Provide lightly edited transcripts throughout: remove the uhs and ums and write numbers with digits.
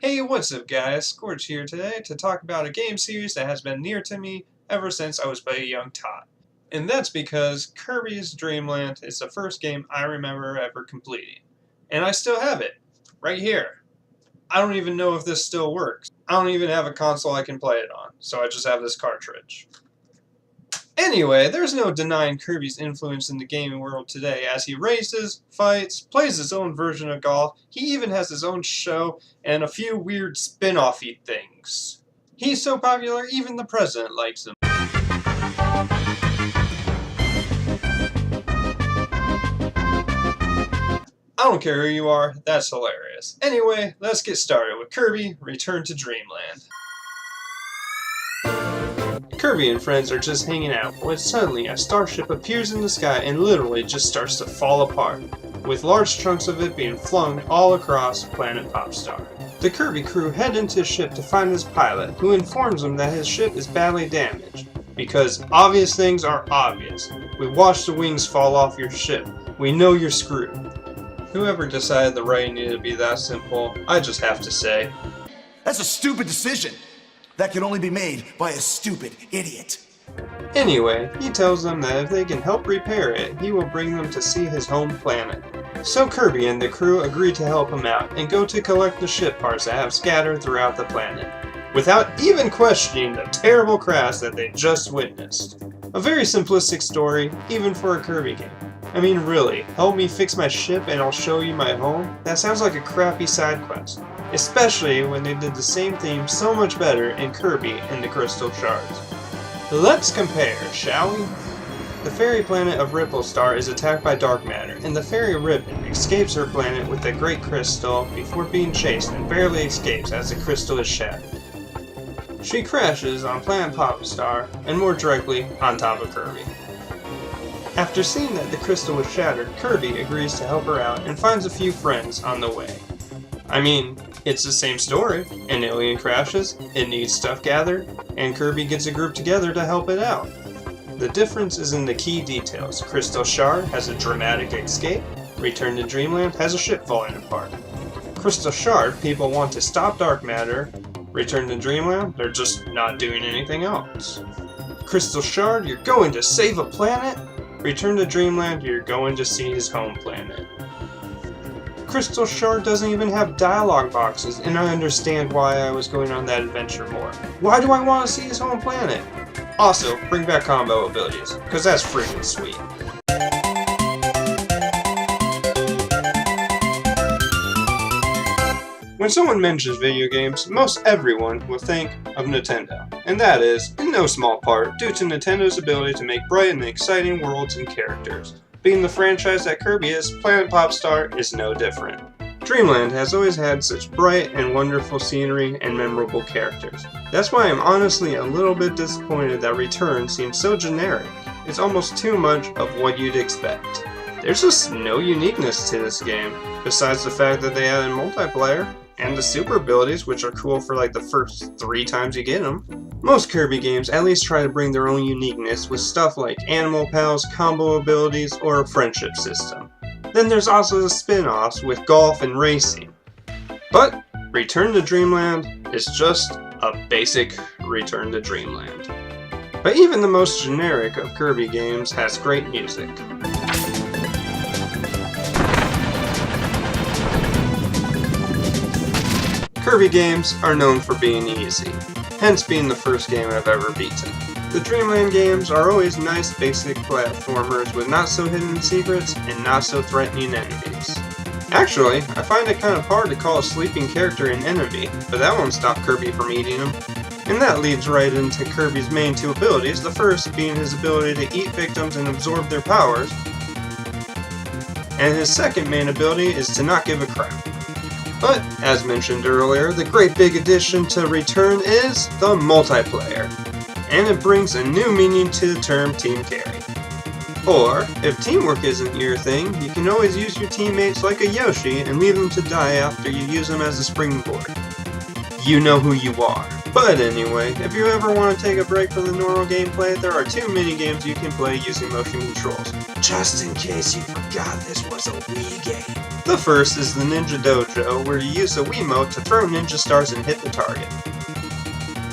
Hey, what's up guys? Scorch here today to talk about a game series that has been near to me ever since I was but a young tot. And that's because Kirby's Dreamland is the first game I remember ever completing. And I still have it, right here. I don't even know if this still works. I don't even have a console I can play it on, so I just have this cartridge. Anyway, there's no denying Kirby's influence in the gaming world today, as he races, fights, plays his own version of golf, he even has his own show, and a few weird spin-off-y things. He's so popular, even the president likes him. I don't care who you are, that's hilarious. Anyway, let's get started with Kirby Return to Dreamland. Kirby and friends are just hanging out when suddenly a starship appears in the sky and literally just starts to fall apart, with large chunks of it being flung all across planet Popstar. The Kirby crew head into his ship to find his pilot, who informs them that his ship is badly damaged. Because obvious things are obvious. We watched the wings fall off your ship. We know you're screwed. Whoever decided the writing needed to be that simple, I just have to say, that's a stupid decision. That can only be made by a stupid idiot. Anyway, he tells them that if they can help repair it, he will bring them to see his home planet. So Kirby and the crew agree to help him out and go to collect the ship parts that have scattered throughout the planet, without even questioning the terrible crash that they just witnessed. A very simplistic story, even for a Kirby game. I mean really, help me fix my ship and I'll show you my home? That sounds like a crappy side quest. Especially when they did the same theme so much better in Kirby and the Crystal Shards. Let's compare, shall we? The fairy planet of Ripple Star is attacked by dark matter, and the fairy Ribbon escapes her planet with the Great Crystal before being chased and barely escapes as the crystal is shattered. She crashes on planet Popstar, and more directly, on top of Kirby. After seeing that the crystal was shattered, Kirby agrees to help her out and finds a few friends on the way. I mean, it's the same story. An alien crashes, it needs stuff gathered, and Kirby gets a group together to help it out. The difference is in the key details. Crystal Shard has a dramatic escape, Return to Dreamland has a ship falling apart. Crystal Shard, people want to stop dark matter. Return to Dreamland, they're just not doing anything else. Crystal Shard, you're going to save a planet. Return to Dreamland, you're going to see his home planet. Crystal Shard doesn't even have dialogue boxes, and I understand why I was going on that adventure more. Why do I want to see his home planet? Also, bring back combo abilities, because that's freaking sweet. When someone mentions video games, most everyone will think of Nintendo, and that is, in no small part, due to Nintendo's ability to make bright and exciting worlds and characters. Being the franchise that Kirby is, Planet Popstar is no different. Dreamland has always had such bright and wonderful scenery and memorable characters. That's why I'm honestly a little bit disappointed that Return seems so generic. It's almost too much of what you'd expect. There's just no uniqueness to this game, besides the fact that they added multiplayer, and the super abilities, which are cool for like the first 3 times you get them. Most Kirby games at least try to bring their own uniqueness with stuff like animal pals, combo abilities, or a friendship system. Then there's also the spin-offs with golf and racing. But Return to Dreamland is just a basic Return to Dreamland. But even the most generic of Kirby games has great music. Kirby games are known for being easy, hence being the first game I've ever beaten. The Dreamland games are always nice basic platformers with not so hidden secrets and not so threatening enemies. Actually, I find it kind of hard to call a sleeping character an enemy, but that won't stop Kirby from eating him. And that leads right into Kirby's main 2 abilities, the first being his ability to eat victims and absorb their powers, and his second main ability is to not give a crap. But, as mentioned earlier, the great big addition to Return is the multiplayer, and it brings a new meaning to the term Team Carry. Or, if teamwork isn't your thing, you can always use your teammates like a Yoshi and leave them to die after you use them as a springboard. You know who you are. But anyway, if you ever want to take a break from the normal gameplay, there are 2 mini-games you can play using motion controls. Just in case you forgot this was a Wii game. The first is the Ninja Dojo, where you use a Wiimote to throw ninja stars and hit the target.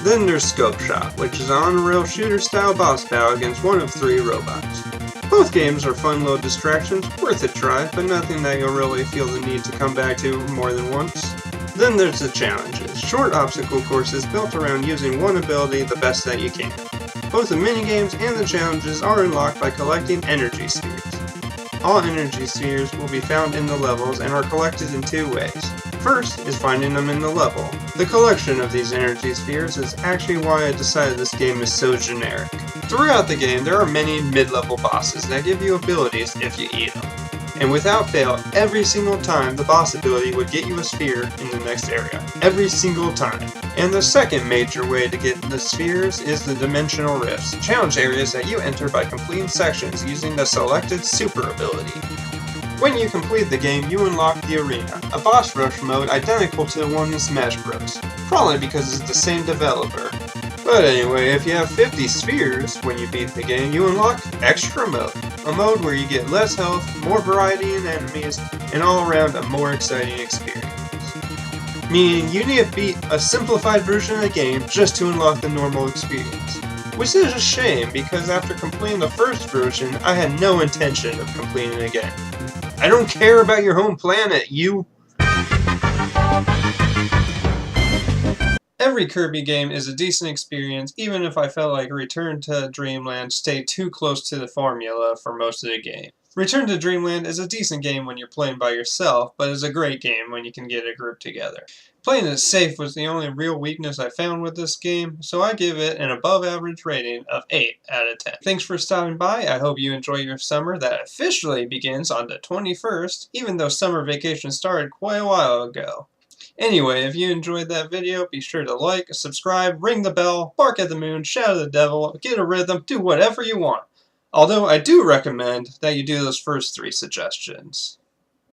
Then there's Scope Shot, which is an on-rail shooter-style boss battle against one of 3 robots. Both games are fun little distractions, worth a try, but nothing that you'll really feel the need to come back to more than once. Then there's the challenges, short obstacle courses built around using one ability the best that you can. Both the minigames and the challenges are unlocked by collecting energy spheres. All energy spheres will be found in the levels and are collected in 2 ways. First is finding them in the level. The collection of these energy spheres is actually why I decided this game is so generic. Throughout the game, there are many mid-level bosses that give you abilities if you eat them. And without fail, every single time the boss ability would get you a sphere in the next area. Every single time. And the second major way to get the spheres is the dimensional rifts, challenge areas that you enter by completing sections using the selected super ability. When you complete the game, you unlock the arena, a boss rush mode identical to the one in Smash Bros. Probably because it's the same developer. But anyway, if you have 50 spheres when you beat the game, you unlock Extra Mode, a mode where you get less health, more variety in enemies, and all around a more exciting experience. Meaning you need to beat a simplified version of the game just to unlock the normal experience. Which is a shame, because after completing the first version, I had no intention of completing it again. I don't care about your home planet, you... Every Kirby game is a decent experience, even if I felt like Return to Dreamland stayed too close to the formula for most of the game. Return to Dreamland is a decent game when you're playing by yourself, but is a great game when you can get a group together. Playing it safe was the only real weakness I found with this game, so I give it an above average rating of 8 out of 10. Thanks for stopping by. I hope you enjoy your summer that officially begins on the 21st, even though summer vacation started quite a while ago. Anyway, if you enjoyed that video, be sure to like, subscribe, ring the bell, bark at the moon, shout at the devil, get a rhythm, do whatever you want. Although I do recommend that you do those first 3 suggestions.